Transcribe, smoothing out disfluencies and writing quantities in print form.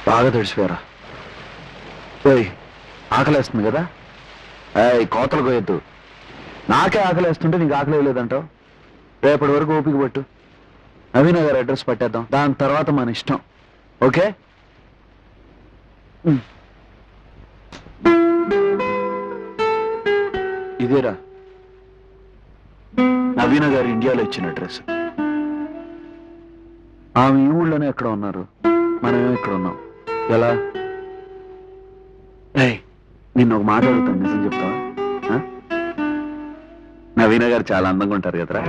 బాగా తడిసిపోయారా? ఓయ్, ఆకలేస్తుంది కదా? కోతలు కోయద్దు. నాకే ఆకలేస్తుంటే నీకు ఆకలి లేదంటావు. రేపటి వరకు ఓపిక పట్టు. నవీన గారి అడ్రస్ పట్టేద్దాం, దాని తర్వాత మన ఇష్టం. ఓకే? ఇదేరా నవీన గారు ఇండియాలో ఇచ్చిన అడ్రస్. ఆమె ఈ ఊళ్ళోనే ఎక్కడ ఉన్నారు, మనమేమో ఇక్కడ ఉన్నాం. ఎలా? నిన్న ఒక మాట అడుగుతాను, నిజం చెప్తావా? నవీన గారు చాలా అందంగా ఉంటారు కదరా.